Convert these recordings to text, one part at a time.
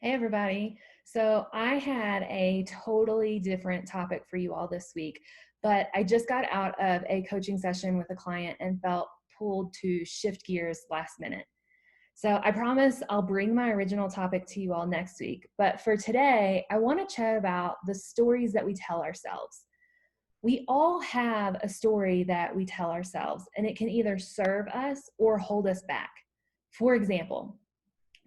Hey, everybody. So I had a totally different topic for you all this week, but I just got out of a coaching session with a client and felt pulled to shift gears last minute. So I promise I'll bring my original topic to you all next week. But for today, I want to chat about the stories that we tell ourselves. We all have a story that we tell ourselves, and it can either serve us or hold us back. For example,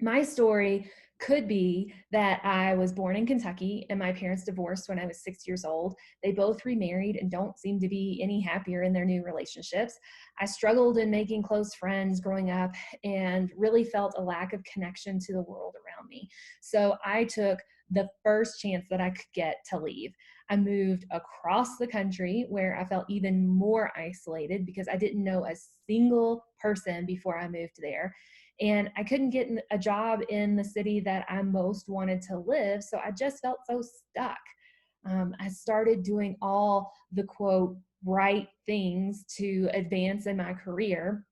my story could be that I was born in Kentucky and my parents divorced when I was 6 years old. They both remarried and don't seem to be any happier in their new relationships. I struggled in making close friends growing up and really felt a lack of connection to the world around me. So I took the first chance that I could get to leave. I moved across the country where I felt even more isolated because I didn't know a single person before I moved there, and I couldn't get a job in the city that I most wanted to live. So I just felt so stuck. I started doing all the quote right things to advance in my career.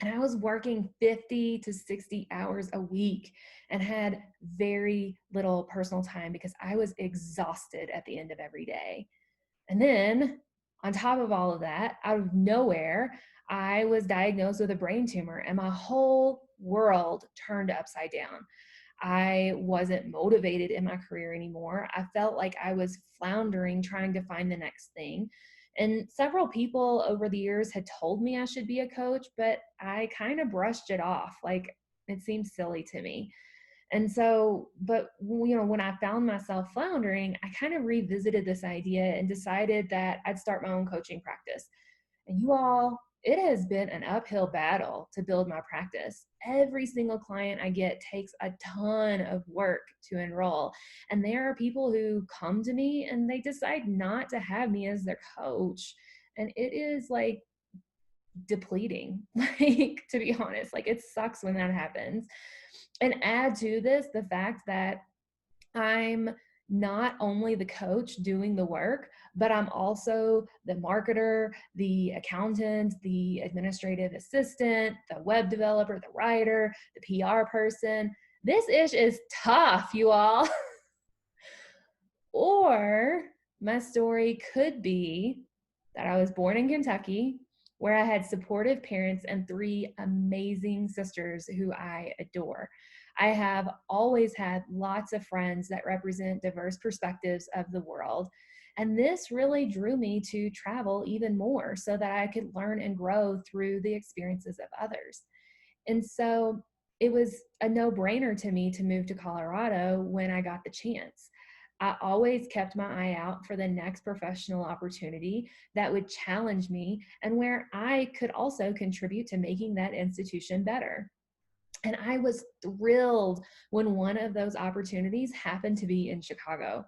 And I was working 50 to 60 hours a week and had very little personal time because I was exhausted at the end of every day. And then, on top of all of that, out of nowhere, I was diagnosed with a brain tumor and my whole world turned upside down. I wasn't motivated in my career anymore. I felt like I was floundering trying to find the next thing. And several people over the years had told me I should be a coach, but I kind of brushed it off. Like it seemed silly to me. And so, but when I found myself floundering, I kind of revisited this idea and decided that I'd start my own coaching practice. And you all, it has been an uphill battle to build my practice. Every single client I get takes a ton of work to enroll. And there are people who come to me and they decide not to have me as their coach. And it is like depleting, like to be honest, like it sucks when that happens. And add to this the fact that I'm not only the coach doing the work, but I'm also the marketer, the accountant, the administrative assistant, the web developer, the writer, the PR person. This ish is tough, you all. Or my story could be that I was born in Kentucky, where I had supportive parents and three amazing sisters who I adore. I have always had lots of friends that represent diverse perspectives of the world. And this really drew me to travel even more so that I could learn and grow through the experiences of others. And so it was a no brainer to me to move to Colorado when I got the chance. I always kept my eye out for the next professional opportunity that would challenge me and where I could also contribute to making that institution better. And I was thrilled when one of those opportunities happened to be in Chicago.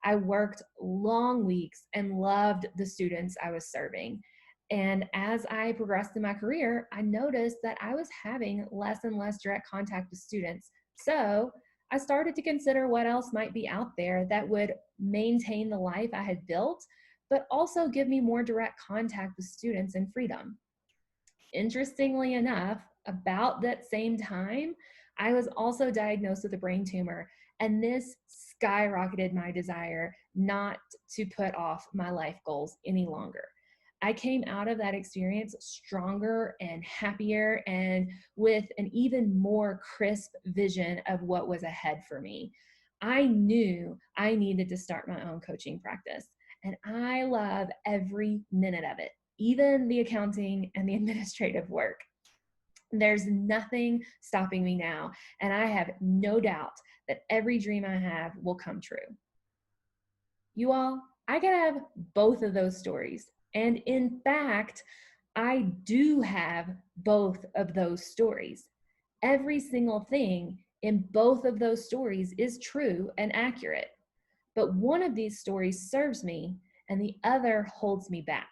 I worked long weeks and loved the students I was serving. And as I progressed in my career, I noticed that I was having less and less direct contact with students. So I started to consider what else might be out there that would maintain the life I had built, but also give me more direct contact with students and freedom. Interestingly enough, about that same time, I was also diagnosed with a brain tumor, and this skyrocketed my desire not to put off my life goals any longer. I came out of that experience stronger and happier and with an even more crisp vision of what was ahead for me. I knew I needed to start my own coaching practice, and I love every minute of it, even the accounting and the administrative work. There's nothing stopping me now, and I have no doubt that every dream I have will come true. You all, I could have both of those stories. And in fact, I do have both of those stories. Every single thing in both of those stories is true and accurate. But one of these stories serves me and the other holds me back.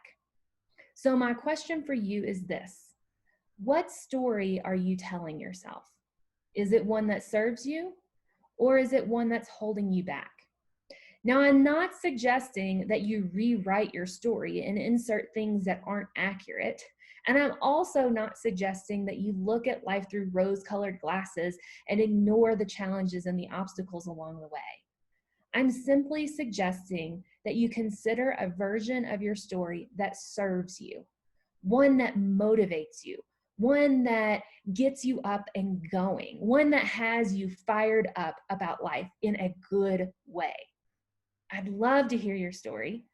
So, my question for you is this: what story are you telling yourself? Is it one that serves you, or is it one that's holding you back? Now, I'm not suggesting that you rewrite your story and insert things that aren't accurate. And I'm also not suggesting that you look at life through rose-colored glasses and ignore the challenges and the obstacles along the way. I'm simply suggesting that you consider a version of your story that serves you, one that motivates you, one that gets you up and going, one that has you fired up about life in a good way. I'd love to hear your story.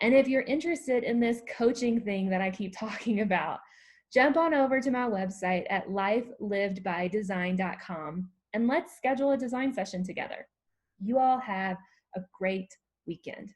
And if you're interested in this coaching thing that I keep talking about, jump on over to my website at lifelivedbydesign.com and let's schedule a design session together. You all have a great weekend.